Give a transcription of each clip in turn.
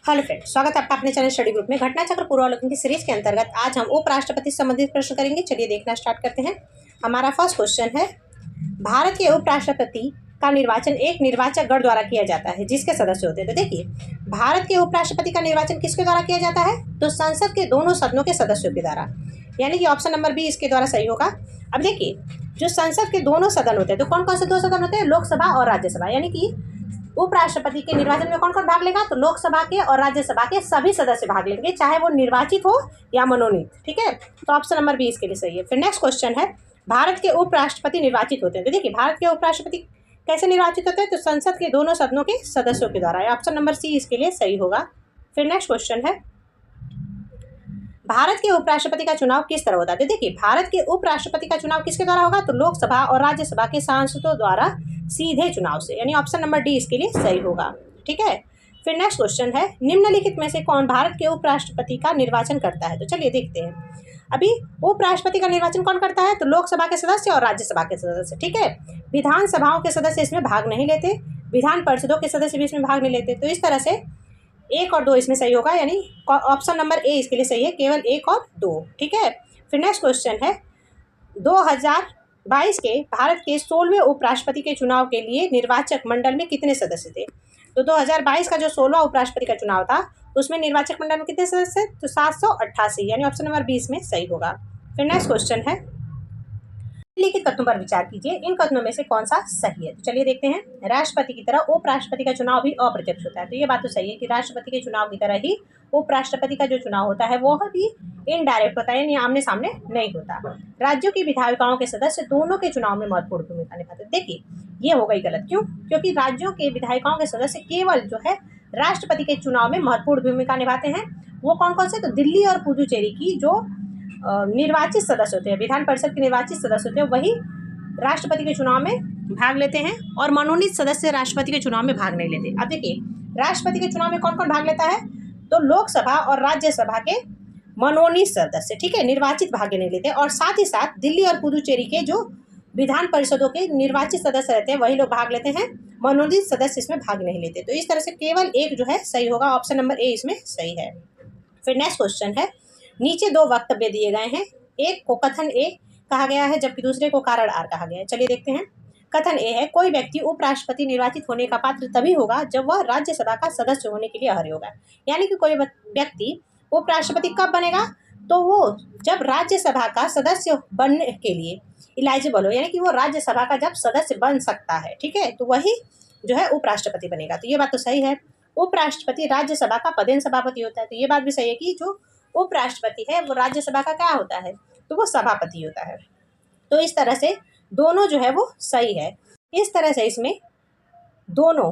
Hello friend, स्वागत है आपका अपने चैनल स्टडी ग्रुप में। घटना चक्र पूर्वावलोकन की सीरीज के अंतर्गत आज हम उपराष्ट्रपति से संबंधित प्रश्न करेंगे। चलिए देखना स्टार्ट करते हैं। हमारा फर्स्ट क्वेश्चन है, भारत के उपराष्ट्रपति का निर्वाचन एक निर्वाचक गण द्वारा किया जाता है जिसके सदस्य होते हैं। तो देखिए, भारत के उपराष्ट्रपति का निर्वाचन किसके द्वारा किया जाता है? तो संसद के दोनों सदनों के सदस्यों के द्वारा, यानी कि ऑप्शन नंबर बी इसके द्वारा सही होगा। अब देखिए, जो संसद के दोनों सदन होते हैं, तो कौन कौन से दो सदन होते हैं? लोकसभा और राज्यसभा। यानी कि उपराष्ट्रपति के निर्वाचन में कौन कौन भाग लेगा? तो लोकसभा के और राज्यसभा के सभी सदस्य भाग लेंगे, चाहे वो निर्वाचित हो या मनोनीत। ठीक है, तो ऑप्शन नंबर बी इसके लिए सही है। फिर नेक्स्ट क्वेश्चन है, भारत के उपराष्ट्रपति निर्वाचित होते हैं। तो देखिए, भारत के उपराष्ट्रपति कैसे निर्वाचित होते हैं? तो संसद के दोनों सदनों के सदस्यों के द्वारा। ऑप्शन नंबर सी इसके लिए सही होगा। फिर नेक्स्ट क्वेश्चन है, भारत के उपराष्ट्रपति का चुनाव किस तरह होता है? तो देखिए, भारत के उपराष्ट्रपति का चुनाव किसके द्वारा होगा? तो लोकसभा और राज्यसभा के सांसदों द्वारा सीधे चुनाव से, यानी ऑप्शन नंबर डी इसके लिए सही होगा। ठीक है, फिर नेक्स्ट क्वेश्चन है, निम्नलिखित में से कौन भारत के उपराष्ट्रपति का निर्वाचन करता है? तो चलिए देखते हैं। अभी उपराष्ट्रपति का निर्वाचन कौन करता है? तो लोकसभा के सदस्य और राज्यसभा के सदस्य। ठीक है, विधानसभाओं के सदस्य इसमें भाग नहीं लेते, विधान परिषदों के सदस्य भी इसमें भाग नहीं लेते। तो इस तरह से एक और दो इसमें सही होगा, यानी ऑप्शन नंबर ए इसके लिए सही है, केवल एक और दो। ठीक है, फिर नेक्स्ट क्वेश्चन है, 2022 के भारत के 16वें उपराष्ट्रपति के चुनाव के लिए निर्वाचक मंडल में कितने सदस्य थे? तो 2022 का जो 16वां उपराष्ट्रपति का चुनाव था, उसमें निर्वाचक मंडल में कितने सदस्य? तो 788, यानी ऑप्शन नंबर 20 में सही होगा। फिर नेक्स्ट क्वेश्चन है, निम्नलिखित कथनों पर विचार कीजिए, इन कथनों में से कौन सा सही है? तो चलिए देखते हैं। राष्ट्रपति की तरह उपराष्ट्रपति का चुनाव भी अप्रत्यक्ष होता है। तो ये बात तो सही है कि राष्ट्रपति के चुनाव की तरह ही उपराष्ट्रपति का जो चुनाव होता है वो भी इनडायरेक्ट होता है, यानी आमने सामने नहीं होता। राज्यों की विधायिकाओं के सदस्य दोनों के चुनाव में महत्वपूर्ण भूमिका निभाते हैं। देखिए, ये हो गई गलत। क्यों? क्योंकि राज्यों के विधायिकाओं के सदस्य केवल जो है राष्ट्रपति के चुनाव में महत्वपूर्ण भूमिका निभाते हैं। वो कौन कौन से? तो दिल्ली और पुदुचेरी की जो निर्वाचित सदस्य होते हैं, विधान परिषद के निर्वाचित सदस्य होते हैं, वही राष्ट्रपति के चुनाव में भाग लेते हैं, और मनोनीत सदस्य राष्ट्रपति के चुनाव में भाग नहीं लेते। अब देखिए, राष्ट्रपति के चुनाव में कौन कौन भाग लेता है? तो लोकसभा और राज्यसभा के मनोनीत सदस्य, ठीक है, निर्वाचित भाग नहीं लेते। और साथ ही साथ दिल्ली और पुदुचेरी के जो विधान परिषदों के निर्वाचित सदस्य रहते हैं, वही लोग भाग लेते हैं, मनोनीत सदस्य इसमें भाग नहीं लेते। तो इस तरह से केवल एक जो है सही होगा, ऑप्शन नंबर ए इसमें सही है। फिर नेक्स्ट क्वेश्चन है, नीचे दो वक्तव्य दिए गए हैं, एक को कथन ए कहा गया है जबकि दूसरे को कारण आर कहा गया है। चलिए देखते हैं। कथन ए है, कोई व्यक्ति उपराष्ट्रपति निर्वाचित होने का पात्र तभी होगा जब वह राज्यसभा का सदस्य होने के लिए अर्ह होगा। यानी कि कोई व्यक्ति उपराष्ट्रपति कब बनेगा? तो वो जब राज्यसभा का सदस्य बनने के लिए इलाइजिबल हो, यानी कि वो राज्यसभा का जब सदस्य बन सकता है। ठीक है, तो वही जो है उपराष्ट्रपति बनेगा। तो ये बात तो सही है। उपराष्ट्रपति राज्यसभा का पदेन सभापति होता है। तो ये बात भी सही है कि जो उपराष्ट्रपति है वो राज्यसभा का क्या होता है? तो वो सभापति होता है। तो इस तरह से दोनों जो है वो सही है। इस तरह से इसमें दोनों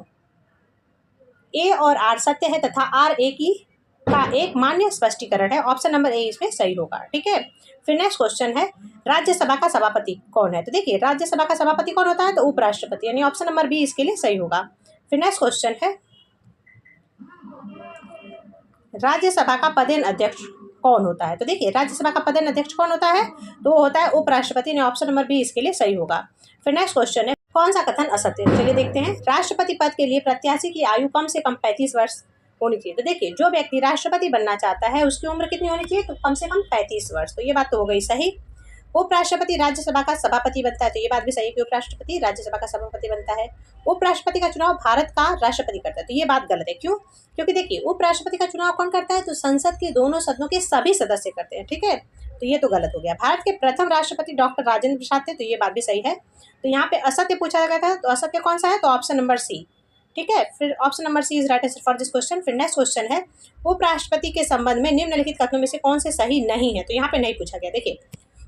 ए और आर सत्य है तथा आर ए की का एक मान्य स्पष्टीकरण है। ऑप्शन नंबर ए इसमें सही होगा। ठीक है, फिर नेक्स्ट क्वेश्चन है, राज्यसभा का सभापति कौन है? तो देखिए, राज्यसभा का सभापति कौन होता है? तो उपराष्ट्रपति, यानी ऑप्शन नंबर बी इसके लिए सही होगा। फिर नेक्स्ट क्वेश्चन है, राज्यसभा का पदेन अध्यक्ष कौन होता है? तो देखिए, राज्यसभा का पदेन अध्यक्ष कौन होता है? तो वो होता है उपराष्ट्रपति, ने ऑप्शन नंबर बी इसके लिए सही होगा। फिर नेक्स्ट क्वेश्चन है, कौन सा कथन असत्य है? चलिए देखते हैं। राष्ट्रपति पद के लिए प्रत्याशी की आयु कम से कम 35 वर्ष होनी चाहिए। तो देखिए, जो व्यक्ति राष्ट्रपति बनना चाहता है उसकी उम्र कितनी होनी चाहिए? तो कम से कम 35 वर्ष। तो ये बात तो हो गई सही। उपराष्ट्रपति राज्यसभा का सभापति बनता है। तो ये बात भी सही है कि उपराष्ट्रपति राज्यसभा का सभापति बनता है। उपराष्ट्रपति का चुनाव भारत का राष्ट्रपति करता है। तो ये बात गलत है। क्यों? क्योंकि देखिए, उपराष्ट्रपति का चुनाव कौन करता है? तो संसद के दोनों सदनों के सभी सदस्य करते हैं। ठीक है, तो ये तो गलत हो गया। भारत के प्रथम राष्ट्रपति डॉक्टर राजेंद्र प्रसाद थे। तो ये बात भी सही है। तो यहाँ पे असत्य पूछा गया था, तो असत्य कौन सा है? तो ऑप्शन नंबर सी। ठीक है, फिर option number c is right answer for this question. फिर नेक्स्ट क्वेश्चन है, उपराष्ट्रपति के संबंध में निम्नलिखित कथनों में से कौन से सही नहीं है? तो यहाँ पे नहीं पूछा गया। देखिए,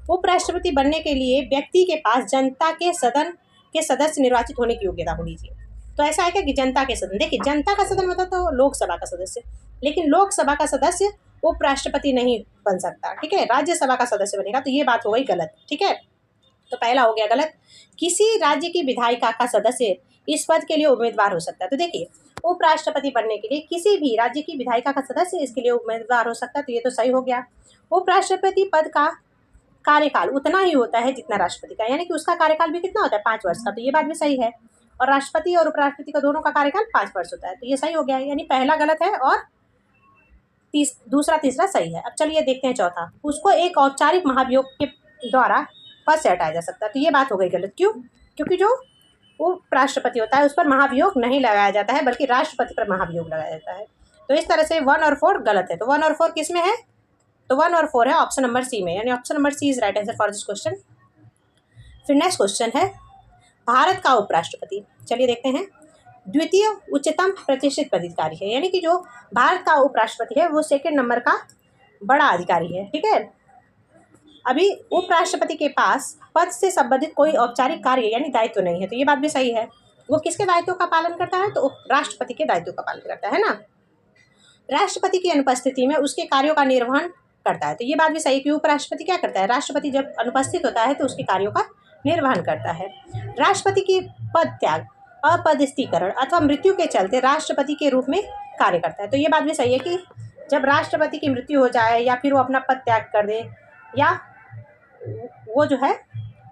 उपराष्ट्रपति बनने के लिए व्यक्ति के पास जनता के सदन के सदस्य निर्वाचित होने की योग्यता होनी चाहिए। तो ऐसा है क्या कि जनता के सदन? देखिए, जनता का सदन मतलब तो लोकसभा का सदस्य, लेकिन लोकसभा का सदस्य उपराष्ट्रपति नहीं बन सकता। ठीक है, राज्यसभा का सदस्य बनेगा। तो ये बात हो गई गलत। ठीक है, तो पहला हो गया गलत। किसी राज्य की विधायिका का सदस्य इस पद के लिए उम्मीदवार हो सकता है। तो देखिए, उपराष्ट्रपति बनने के लिए किसी भी राज्य की विधायिका का सदस्य इसके लिए उम्मीदवार हो सकता है। तो ये तो सही हो गया। उपराष्ट्रपति पद का कार्यकाल उतना ही होता है जितना राष्ट्रपति का, यानी कि उसका कार्यकाल भी कितना होता है? 5 वर्ष का। तो ये बात भी सही है। और राष्ट्रपति और उपराष्ट्रपति का दोनों का कार्यकाल 5 वर्ष होता है। तो ये सही हो गया है, यानी पहला गलत है और दूसरा तीसरा सही है। अब चलिए देखते हैं चौथा। उसको एक औपचारिक महाभियोग के द्वारा पद से हटाया जा सकता है। तो ये बात हो गई गलत। क्यों? क्योंकि जो उपराष्ट्रपति होता है उस पर महाभियोग नहीं लगाया जाता है, बल्कि राष्ट्रपति पर महाभियोग लगाया जाता है। तो इस तरह से 1 और 4 गलत है। तो 1 और 4 किस में है? तो 1 और 4 है ऑप्शन नंबर सी में, यानी option number c is right answer for this question. फिर नेक्स्ट क्वेश्चन है भारत का उपराष्ट्रपति। चलिए देखते हैं। द्वितीय उच्चतम प्रतिष्ठित पदाधिकारी है, यानी कि जो भारत का उपराष्ट्रपति है वो 2nd नंबर का बड़ा अधिकारी है। ठीक है। अभी उपराष्ट्रपति के पास पद से संबंधित कोई औपचारिक कार्य यानी दायित्व नहीं है। तो ये बात भी सही है। वो किसके दायित्व का पालन करता है? तो राष्ट्रपति के दायित्व का पालन करता है ना। राष्ट्रपति की अनुपस्थिति में उसके कार्यों का निर्वहन करता है। तो ये बात भी सही है कि उपराष्ट्रपति क्या करता है? राष्ट्रपति जब अनुपस्थित होता है तो उसके कार्यों का निर्वहन करता है। राष्ट्रपति की पद त्याग, अपदस्थीकरण अथवा मृत्यु के चलते राष्ट्रपति के रूप में कार्य करता है। तो ये बात भी सही है कि जब राष्ट्रपति की मृत्यु हो जाए या फिर वो अपना पद त्याग कर दे या वो जो है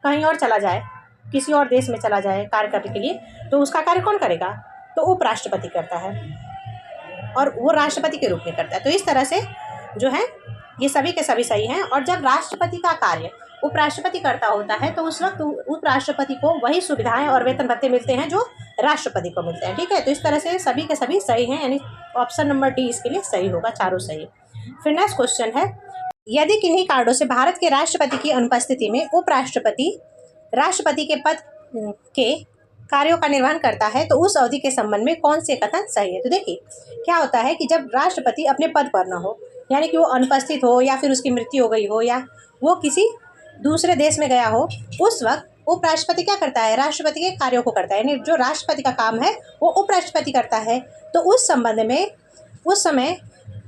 कहीं और चला जाए, किसी और देश में चला जाए कार्य करने के लिए, तो उसका कार्य कौन करेगा? तो उपराष्ट्रपति करता है और वो राष्ट्रपति के रूप में करता है। तो इस तरह से जो है ये सभी के सभी सही हैं। और जब राष्ट्रपति का कार्य उपराष्ट्रपति करता होता है तो उस वक्त उपराष्ट्रपति को वही सुविधाएं और वेतन भत्ते मिलते हैं जो राष्ट्रपति को मिलते हैं। ठीक है। तो इस तरह से सभी के सभी सही हैं, यानी ऑप्शन नंबर डी इसके लिए सही होगा, चारों सही। फिर नेक्स्ट क्वेश्चन है यदि किन्हीं कारणों से भारत के राष्ट्रपति की अनुपस्थिति में उपराष्ट्रपति राष्ट्रपति के पद के कार्यों का निर्वहन करता है तो उस अवधि के संबंध में कौन से कथन सही है? तो देखिए क्या होता है कि जब राष्ट्रपति अपने पद पर न हो, यानी कि वो अनुपस्थित हो या फिर उसकी मृत्यु हो गई हो या वो किसी दूसरे देश में गया हो, उस वक्त उपराष्ट्रपति क्या करता है? राष्ट्रपति के कार्यों को करता है, यानी जो राष्ट्रपति का काम है वो उपराष्ट्रपति करता है। तो उस संबंध में उस समय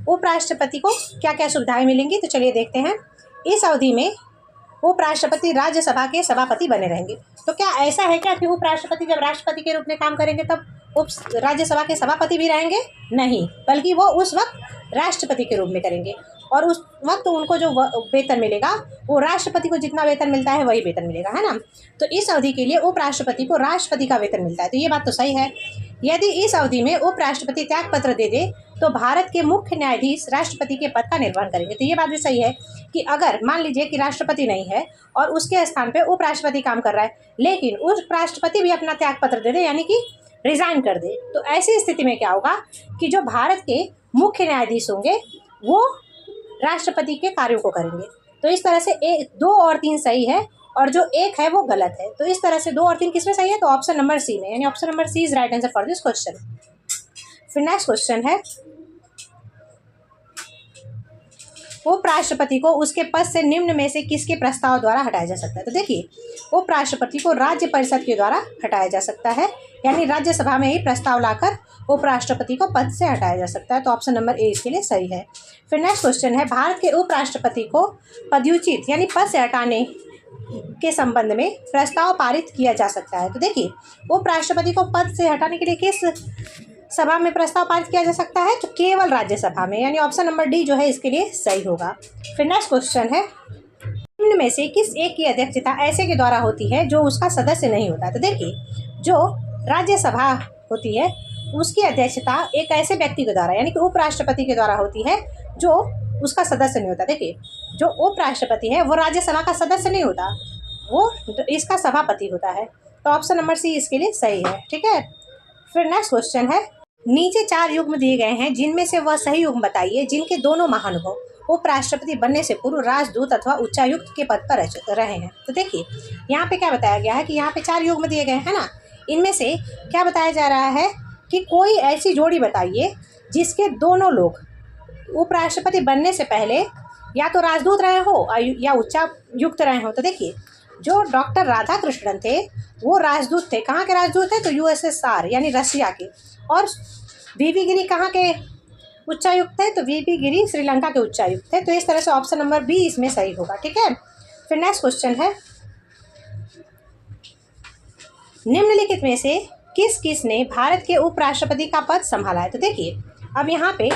उपराष्ट्रपति को क्या क्या सुविधाएं मिलेंगी? तो चलिए देखते हैं। इस अवधि में उपराष्ट्रपति राज्यसभा के सभापति बने रहेंगे। तो क्या ऐसा है क्या कि उपराष्ट्रपति जब राष्ट्रपति के रूप में काम करेंगे तब राज्यसभा के सभापति भी रहेंगे? नहीं, बल्कि वो उस वक्त राष्ट्रपति के रूप में करेंगे और उस वक्त उनको जो वेतन मिलेगा वो राष्ट्रपति को जितना वेतन मिलता है वही वेतन मिलेगा, है ना। तो इस अवधि के लिए उपराष्ट्रपति को राष्ट्रपति का वेतन मिलता है। तो ये बात तो सही है। यदि इस अवधि में उपराष्ट्रपति त्याग पत्र दे दे तो भारत के मुख्य न्यायाधीश राष्ट्रपति के पद का निर्वहन करेंगे। तो ये बात भी सही है कि अगर मान लीजिए कि राष्ट्रपति नहीं है और उसके स्थान पे उपराष्ट्रपति काम कर रहा है, लेकिन उपराष्ट्रपति भी अपना त्याग पत्र दे दे, यानी कि रिजाइन कर दे, तो ऐसी स्थिति में क्या होगा कि जो भारत के मुख्य न्यायाधीश होंगे वो राष्ट्रपति के कार्यों को करेंगे। तो इस तरह से 2 और 3 सही है और जो 1 है वो गलत है। तो इस तरह से 2 और 3 किसमें सही है? तो ऑप्शन नंबर सी में, यानी option number c is right answer for this question. फिर नेक्स्ट क्वेश्चन है उपराष्ट्रपति को उसके पद से निम्न में से किसके प्रस्ताव द्वारा हटाया जा सकता है? तो देखिए उपराष्ट्रपति को राज्य परिषद के द्वारा हटाया जा सकता है, यानी राज्यसभा में ही प्रस्ताव लाकर उपराष्ट्रपति को पद से हटाया जा सकता है। तो ऑप्शन नंबर ए इसके लिए सही है। फिर नेक्स्ट क्वेश्चन है भारत के उपराष्ट्रपति को पदच्युत यानी पद से हटाने के संबंध में प्रस्ताव पारित किया जा सकता है। तो देखिए उपराष्ट्रपति को पद से हटाने के लिए किस सभा में प्रस्ताव पारित किया जा सकता है? तो केवल राज्यसभा में, यानी ऑप्शन नंबर डी जो है इसके लिए सही होगा। फिर नेक्स्ट क्वेश्चन है निम्न में से किस एक की अध्यक्षता ऐसे के द्वारा होती है जो उसका सदस्य नहीं होता? तो देखिए जो राज्यसभा होती है उसकी अध्यक्षता एक ऐसे व्यक्ति के द्वारा यानी कि उपराष्ट्रपति के द्वारा होती है जो उसका सदस्य नहीं होता। देखिए जो उपराष्ट्रपति है वो राज्यसभा का सदस्य नहीं होता, वो इसका सभापति होता है। तो ऑप्शन नंबर सी इसके लिए सही है। ठीक है। फिर नेक्स्ट क्वेश्चन है नीचे 4 युग्म दिए गए हैं जिनमें से वह सही युग्म बताइए जिनके दोनों महानुभाव उपराष्ट्रपति बनने से पूर्व राजदूत अथवा उच्चायुक्त के पद पर रहे हैं। तो देखिए यहाँ पे क्या बताया गया है कि यहाँ पे 4 युग्म दिए गए हैं ना, इनमें से क्या बताया जा रहा है कि कोई ऐसी जोड़ी बताइए जिसके दोनों लोग उपराष्ट्रपति बनने से पहले या तो राजदूत रहे हो या उच्चायुक्त रहे हो। तो देखिए जो डॉक्टर राधाकृष्णन थे वो राजदूत थे। कहाँ के राजदूत थे? तो यूएसएसआर यानी रसिया के। और वीवी गिरी कहाँ के उच्चायुक्त थे? तो वीवी गिरी श्रीलंका के उच्चायुक्त थे। तो इस तरह से ऑप्शन नंबर बी इसमें सही होगा। ठीक है। फिर नेक्स्ट क्वेश्चन है निम्नलिखित में से किस ने भारत के उपराष्ट्रपति का पद संभाला है? तो देखिए अब यहाँ पे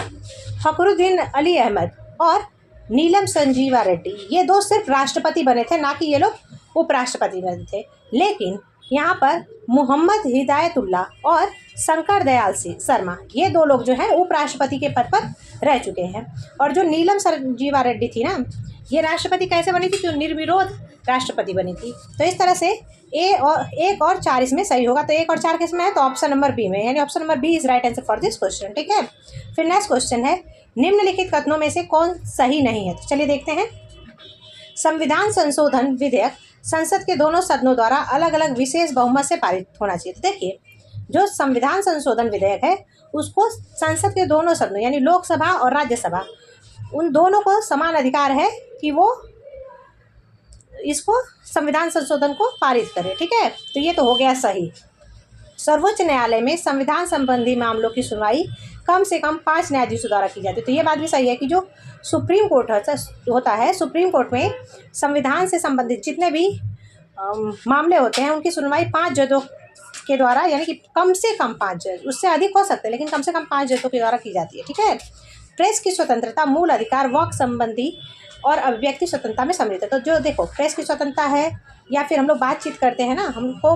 फखरुद्दीन अली अहमद और नीलम संजीवा रेड्डी ये 2 सिर्फ राष्ट्रपति बने थे, ना कि ये लोग उपराष्ट्रपति बने थे। लेकिन यहाँ पर मोहम्मद हिदायतुल्ला और शंकर दयाल शर्मा, ये 2 लोग जो है उपराष्ट्रपति के पद पर रह चुके हैं। और जो नीलम संजीवा रेड्डी थी ना, ये राष्ट्रपति कैसे बनी थी? जो निर्विरोध राष्ट्रपति बनी थी। तो इस तरह से 1 और 4 इसमें सही होगा। तो 1 और 4 किस में है? तो ऑप्शन नंबर बी में, यानी option number b is right answer for this question. ठीक है, फिर नेक्स्ट क्वेश्चन है, निम्नलिखित कथनों में से कौन सही नहीं है? तो चलिए देखते हैं। संविधान संशोधन विधेयक संसद के दोनों सदनों द्वारा अलग अलग विशेष बहुमत से पारित होना चाहिए। तो देखिए, जो संविधान संशोधन विधेयक है उसको संसद के दोनों सदनों यानी लोकसभा और राज्यसभा, उन दोनों को समान अधिकार है कि वो इसको संविधान संशोधन को पारित करे। ठीक है, तो ये तो हो गया सही। सर्वोच्च न्यायालय में संविधान संबंधी मामलों की सुनवाई कम से कम 5 न्यायाधीशों द्वारा की जाती है। तो ये बात भी सही है कि जो सुप्रीम कोर्ट होता है, सुप्रीम कोर्ट में संविधान से संबंधित जितने भी मामले होते हैं उनकी सुनवाई 5 जजों के द्वारा, यानी कि कम से कम 5 जज, उससे अधिक हो सकते हैं लेकिन कम से कम 5 जजों के द्वारा की जाती है। ठीक है, प्रेस की स्वतंत्रता मूल अधिकार वाक संबंधी और अभिव्यक्ति स्वतंत्रता में सम्मिलित है। तो जो देखो, प्रेस की स्वतंत्रता है या फिर हम लोग बातचीत करते हैं ना, हमको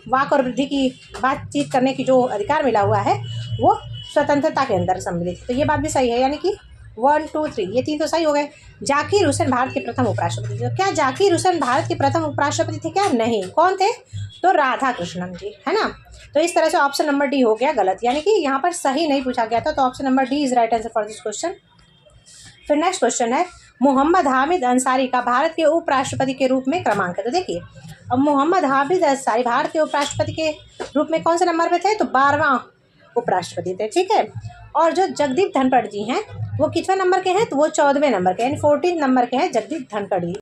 वाक और वृद्धि की बातचीत करने की जो अधिकार मिला हुआ है वो स्वतंत्रता के अंदर सम्मिलित है। तो ये बात भी सही है, यानी कि 1 2 3 ये 3 तो सही हो गए। जाकिर हुसैन भारत के प्रथम उपराष्ट्रपति थे। तो क्या जाकिर हुसैन भारत के प्रथम उपराष्ट्रपति थे क्या? नहीं। कौन थे? तो राधा कृष्णन जी, है ना। तो इस तरह से ऑप्शन नंबर डी हो गया गलत, यानी कि यहाँ पर सही नहीं पूछा गया था। तो option number D is right answer for this question. फिर नेक्स्ट क्वेश्चन है, मोहम्मद हामिद अंसारी का भारत के उपराष्ट्रपति के रूप में क्रमांक है। तो देखिए, अब मोहम्मद हामिद अंसारी भारत के उपराष्ट्रपति के रूप में कौन से नंबर पे थे? तो 12वां उपराष्ट्रपति थे। ठीक है, और जो जगदीप धनखड़ जी हैं वो कितवें नंबर के हैं? तो वो 14वें नंबर के, यानी 14 नंबर के हैं जगदीप धनखड़ जी।